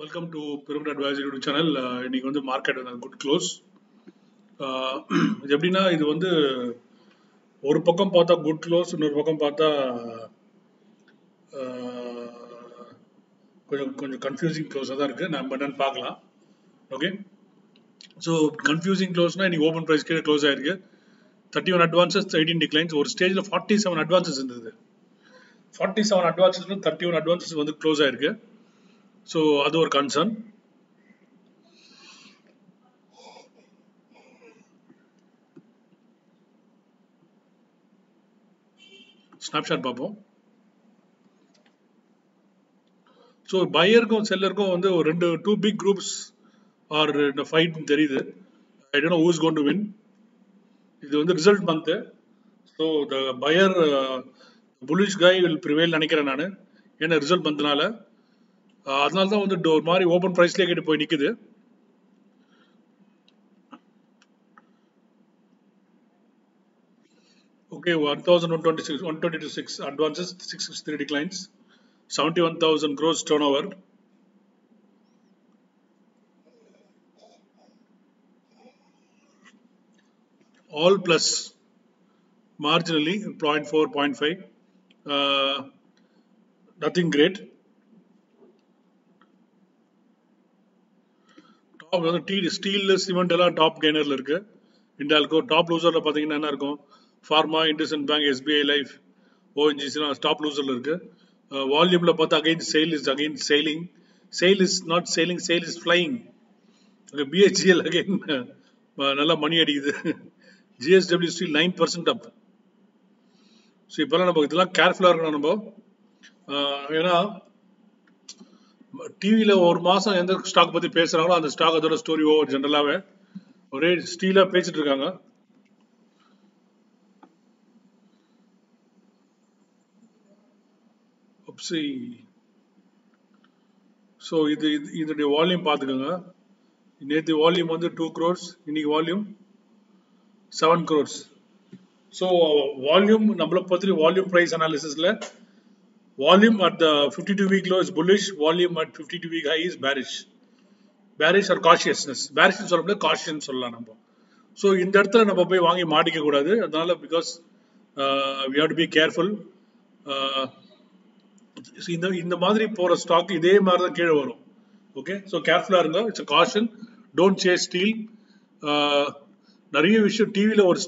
Welcome to pyramid advisory YouTube channel. இன்னைக்கு வந்து market வந்து குட் க்ளோஸ். இது எப்படின்னா, இது வந்து ஒரு பக்கம் பார்த்தா குட் க்ளோஸ், இன்னொரு பக்கம் பார்த்தா கொஞ்சம் கொஞ்சம் கன்ஃபியூசிங் க்ளோஸாக தான் இருக்குது. நம்ம என்னன்னு பார்க்கலாம். ஓகே, ஸோ கன்ஃபியூசிங் க்ளோஸ்னால் இன்னைக்கு ஓப்பன் ப்ரைஸ் கீழே க்ளோஸ் ஆயிருக்கு. 31 அட்வான்சஸ், 18 டிக்ளைன்ஸ். ஒரு ஸ்டேஜில் 47 அட்வான்சஸ் இருந்தது. 47 அட்வான்சஸ் 31 அட்வான்சஸ் வந்து க்ளோஸ் ஆயிருக்கு. ஸோ அது ஒரு கன்சர்ன். ஸ்னாப்ஷாட் பார்ப்போம். ஸோ பையருக்கும் செல்லருக்கும் வந்து ஒரு டூ பிக் குரூப்ஸ் ஆர் இந்த ஃபைட் தெரியுது. I don't know who is going to win. இது வந்து result month. So the pier bullish guy will prevail நினைக்கிறேன் நான். ஏன்னா ரிசல்ட் மந்த்னால அதனால தான் வந்து ஒரு மாதிரி ஓப்பன் ப்ரைஸ்லேயே கேட்டு போய் நிற்குது. Okay, 1,126 advances, 663 declines, 71,000 gross turnover. All plus marginally 0.4, 0.5. Nothing great. Top வந்து ஸ்டீல், சிமெண்ட் எல்லாம் டாப் கெய்னர்ல இருக்கு. இண்டால்கோ டாப் லூசர்ல பாத்தீங்கன்னா என்ன இருக்கும்? Pharma, IndusInd bank, SBI life, ONGC top லூசர்ல இருக்கு. வால்யூம்ல பார்த்தா again SAIL is again selling. SAIL is not selling, SAIL is flying. BHEL again நல்லா மணி அடிக்குது. ஜிஎஸ்டபிள்யூ ஸ்டீல் 9% அப். ஸோ இப்போல்லாம் நம்ம இதெல்லாம் கேர்ஃபுல்லாக இருக்கணும் நம்ம. ஏன்னா டிவியில் ஒரு மாதம் எந்த ஸ்டாக் பற்றி பேசுகிறாங்களோ அந்த ஸ்டாக் அதோட ஸ்டோரி ஓவர். ஜென்ரலாகவே ஒரே ஸ்டீலாக பேசிட்டு இருக்காங்க. ஸோ இதனுடைய வால்யூம் பார்த்துக்கோங்க. நேற்று வால்யூம் வந்து 2 crores, இன்னைக்கு வால்யூம் 7 crores. ஸோ வால்யூம் நம்மளை பற்றி வால்யூம் ப்ரைஸ் அனாலிசிஸில் volume at the 52-week low is bullish, volume at 52-week high is bearish. Bearish or cautiousness. Bearish சொல்ல முடியாது, caution சொல்லலாம் நம்ம. ஸோ இந்த இடத்துல நம்ம போய் வாங்கி மாட்டிக்க கூடாது. அதனால because we have to be careful. இந்த மாதிரி போற ஸ்டாக் இதே மாதிரி தான் கீழே வரும். ஓகே, ஸோ கேர்ஃபுல்லா இருங்க. It's a caution. Don't chase steel. நிறைய விஷயம் டிவியில் ஒரு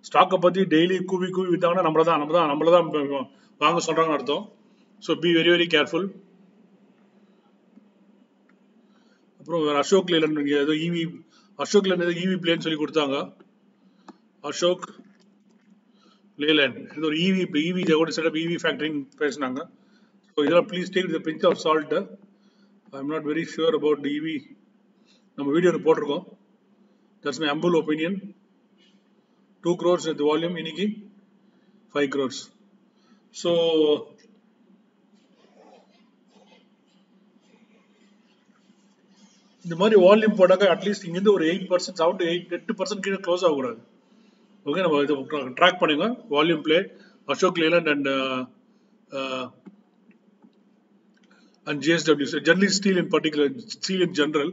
ஸ்டாக்கை பற்றி டெய்லி கூவி வித்தாங்கன்னா நம்மள தான் வாங்க சொல்றாங்கன்னு அர்த்தம். So be very very careful. அப்புறம் அசோக் லேலண்ட் ஏதோ இவி, அசோக் லேலண்ட் ஏதோ இவி பிளேன்னு சொல்லி கொடுத்தாங்க. அசோக் லேலண்ட் இது ஒரு இவி கூட செட்டப் இவி ஃபேக்டரிங் பேசினாங்க. ஸோ இதெல்லாம் please take with pinch of salt. I am not very sure about EV. நம்ம வீடியோ போட்டிருக்கோம். That's my humble opinion. 2 crores at the volume, இன்னைக்கு 5 crores. ஸோ இந்த மாதிரி வால்யூம் போட்டாக்க அட்லீஸ்ட் இங்கேருந்து ஒரு 8%, 7 to 8% கீழே க்ளோஸ் ஆகக்கூடாது. ஓகே, நம்ம இது ட்ராக் பண்ணுங்க. Volume play Ashok Leyland and JSW, generally steel in particular, steel in general.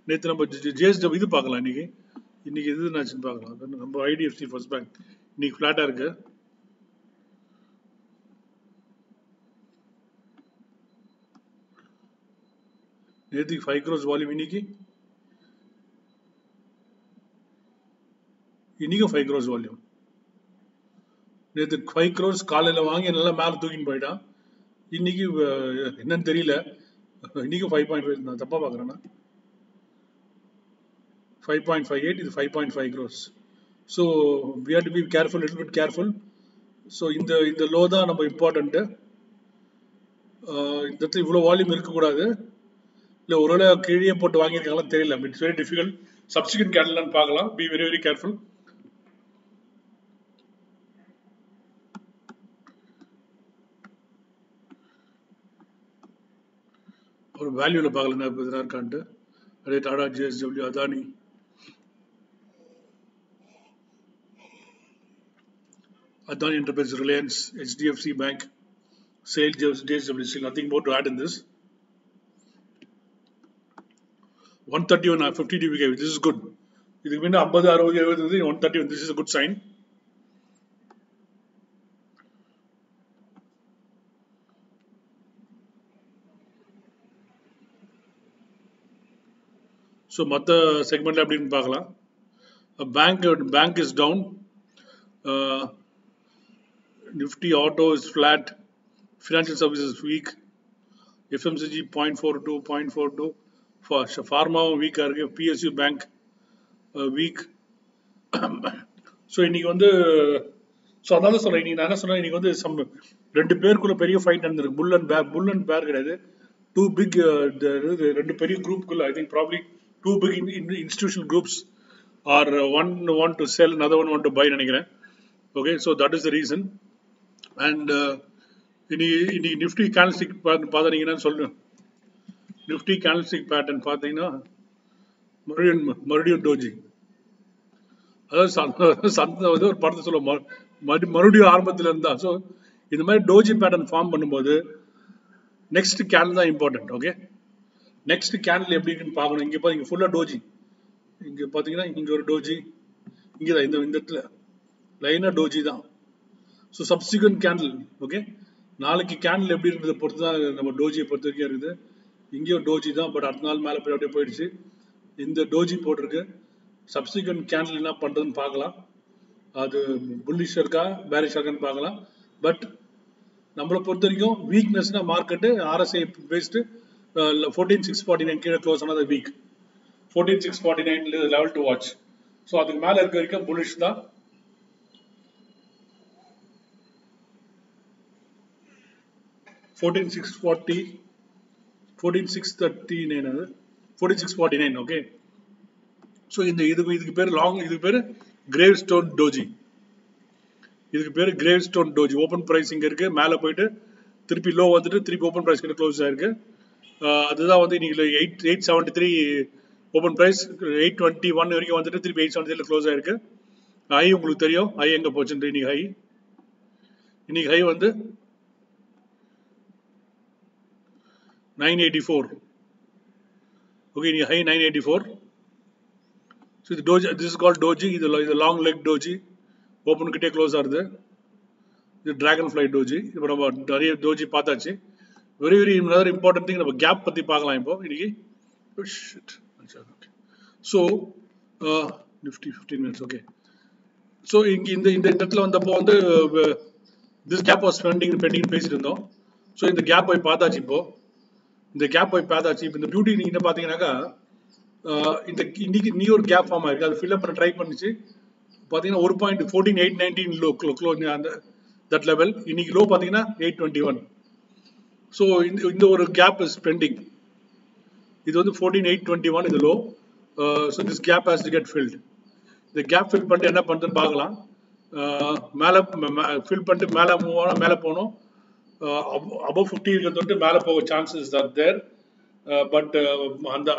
நேற்று நம்ம ஜிஎஸ்டபிள்யூ இது பார்க்கலாம். இன்னைக்கு இது என்னாச்சுன்னு பார்க்கலாம். நம்ம ஐடிஎஃப்சி ஃபர்ஸ்ட் பேங்க் இன்னைக்கு ஃபிளாட்டாக இருக்கு. நேற்றுக்கு 5 crores வால்யூம், இன்னைக்கும் 5 crores வால்யூம். நேற்று 5 crores காலையில் வாங்கி நல்லா மேலே தூக்கின்னு போயிட்டான். இன்னைக்கு என்னன்னு தெரியல. இன்னைக்கு 5.5, நான் தப்பா பார்க்குறேன்னா 5.58, இது 5.5 crores. So we have to be careful, little bit careful. So இந்த லோ தான் நம்ம இம்பார்ட்டண்ட்டு. இந்த இடத்துல இவ்வளோ வால்யூம் இருக்கக்கூடாது. இல்லை ஒருவேளை கீழே போட்டு வாங்கியிருக்காங்களா தெரியல. It's very difficult. சப்சிக்வெண்ட் கேண்டல்னு பார்க்கலாம். Be very very careful. ஒரு வேல்யூவில் பார்க்கலாம் எதனா இருக்கான்ட்டு. அதே Tata, JSW, Adani, Adani Enterprise, Reliance, HDFC Bank, SAIL, JSW, nothing more to add in this. 131 50 DPK. This is good. இதுக்கு முன்ன 50 60 70 131. This is a good sign. So மற்ற செக்மெண்ட்ல எப்படின்னு பார்க்கலாம். Bank is down. Nifty auto is flat. Financial services weak. FMCG 0.42 for pharma weak ஆ இருக்கு. PSU bank weak. So இன்னைக்கு வந்து so அதனால சொல்றேன், இன்னைக்கு நான் என்ன சொன்னேன், இன்னைக்கு வந்து ரெண்டு பேருக்குள்ள பெரிய ஃபைட் நடந்திருக்கு. புல் அண்ட் பேர் கிடையாது, டூ பிக், ரெண்டு பெரிய குரூப்புக்குள்ள. I think probably two big institutional groups are one want to sell, another one want to buy நினைக்கிறேன். Okay, so that is the reason. And இன்னைக்கு நிஃப்டி கேண்டில்ஸ்டிக் பார்த்தீங்கன்னா சொல்லுங்க, நிஃப்டி கேண்டில்ஸ்டிக் பேட்டர்ன் பார்த்தீங்கன்னா மறுபடியும் டோஜி. அதாவது ஒரு படத்தை சொல்லுவோம், மறுபடியும் ஆரம்பத்தில் இருந்தா. ஸோ இந்த மாதிரி டோஜி பேட்டர்ன் ஃபார்ம் பண்ணும்போது நெக்ஸ்ட் கேண்டில் தான் இம்பார்ட்டன்ட். ஓகே, நெக்ஸ்ட் கேண்டில் எப்படி இருக்குன்னு பார்க்கணும். இங்கே பார்த்தீங்க ஃபுல்லாக டோஜி. இங்கே பார்த்தீங்கன்னா இங்கே ஒரு டோஜி, இங்கே தான் இந்த இடத்துல லைனாக டோஜி தான். ஸோ சப்சிக்வெண்ட் கேண்டில், ஓகே, நாளைக்கு கேண்டில் எப்படி இருக்கிறத பொறுத்து தான் நம்ம டோஜியை பொறுத்த வரைக்கும் இருக்குது. இங்கேயும் டோஜி தான், பட் அடுத்த நாள் மேலே போய் அப்படியே போயிடுச்சு. இந்த டோஜி போட்டிருக்கு. சப்சிக்வெண்ட் கேண்டில் என்ன பண்ணுறதுன்னு பார்க்கலாம். அது புல்லிஷ் இருக்கா பேரிஷ் இருக்கான்னு பார்க்கலாம். பட் நம்மளை பொறுத்த வரைக்கும் வீக்னஸ்னா மார்க்கெட்டு RSI பேஸ்டு 14,649 கீழே க்ளோஸ் ஆனது week. 14,649 level to watch. So அதுக்கு மேலே இருக்க வரைக்கும் புல்லிஷ் தான். $14,649 ஓகே. ஸோ இதுக்கு பேர் இதுக்கு பேர் கிரேவ் ஸ்டோன் டோஜி. இதுக்கு பேர் grave stone doji. Open price இங்கே இருக்கு, மேலே போயிட்டு திருப்பி லோ வந்துட்டு திருப்பி ஓப்பன் ப்ரைஸ் கிட்ட க்ளோஸ் ஆயிருக்கு. அதுதான் வந்து இன்னைக்கு 873 ஓப்பன் ப்ரைஸ், 821 வரைக்கும் வந்துட்டு திருப்பி 873 க்ளோஸ் ஆயிருக்கு. ஹை உங்களுக்கு தெரியும், ஹை எங்கே போச்சுட்டு. இன்னைக்கு ஹை வந்து 984. ஓகே, இன்னைக்கு high 984. So the doji, this is called doji. This is a long leg doji. Open kitte close ஆகுது. இது dragonfly doji. இப்போ நம்ம நிறைய doji பார்த்தாச்சு. very another important thing, நம்ம கேப் பத்தி பார்க்கலாம் இப்போ இன்னைக்கு. So nifty 15 minutes. okay. So இந்த இடத்துல வந்தப்போ வந்து this gap was pending பேசிட்டு இருந்தோம். ஸோ இந்த கேப் போய் பார்த்தாச்சு. இப்போ இந்த பியூட்டி நீங்க என்ன பார்த்தீங்கன்னாக்கா, இந்த இன்னைக்கு நியூ ஒரு கேப் ஃபார்ம் ஆயிருக்கு. அது ஃபில்அப் பண்ண ட்ரை பண்ணிச்சு. பார்த்தீங்கன்னா 1.14819 லோ க்ளோஸ் அந்த தட் லெவல். இன்னைக்கு லோ பார்த்தீங்கன்னா 821. ஸோ இந்த ஒரு கேப் இஸ் பெண்டிங். இது வந்து 14,821 இது low. So this gap has to get filled. இந்த கேப் ஃபில் பண்ணிட்டு என்ன பண்ணுறதுன்னு பார்க்கலாம். மேலே ஃபில் பண்ணிட்டு மேலே போகணும். above 50 இருக்கிறது மேலே போக சான்சஸ் ஆர் தேர். பட் அந்த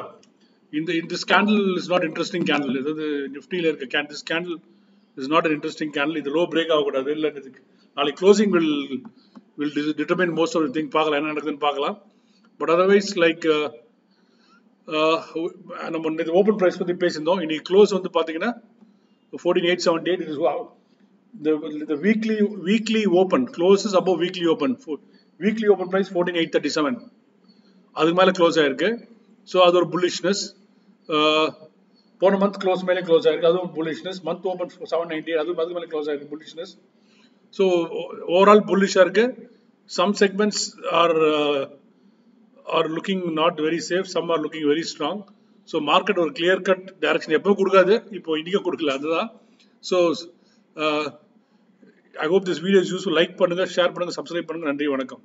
this candle is not interesting candle. இது நிஃப்டியில் இருக்க candle, this candle is not an interesting candle. இது லோ பிரேக் ஆகக்கூடாது. இல்லை நாளைக்கு closing will determine most of the thing. பார்க்கலாம் என்ன நடக்குதுன்னு பார்க்கலாம். பட் அதர்வைஸ் லைக் நம்ம ஓப்பன் ப்ரைஸ் பற்றி பேசியிருந்தோம். இன்னைக்கு க்ளோஸ் வந்து பார்த்தீங்கன்னா 14,878. The weekly open closes above weekly open. Weekly open price 14,837. அதுக்கு மேலே க்ளோஸ் ஆயிருக்கு. ஸோ அது ஒரு புல்லிஷ்னஸ். போன மந்த் க்ளோஸ் மேலே க்ளோஸ் ஆயிருக்கு, அதுவும் புல்லிஷ்னஸ். மந்த் ஓப்பன் 790, அதுக்கு மேலே க்ளோஸ் ஆயிருக்கு, புல்லிஷ்னஸ். ஸோ ஓவரால் புல்லிஷாக இருக்கு. Some segments are looking not very safe, some are looking very strong. So market ஒரு கிளியர் கட் டைரக்ஷன் எப்போ கொடுக்காது, இப்போ இன்னைக்கு கொடுக்கல, அதுதான். So I hope this video is useful. Like பண்ணுங்க, ஷேர் பண்ணுங்க, சப்ஸ்கிரைப் பண்ணுங்க. நன்றி, வணக்கம்.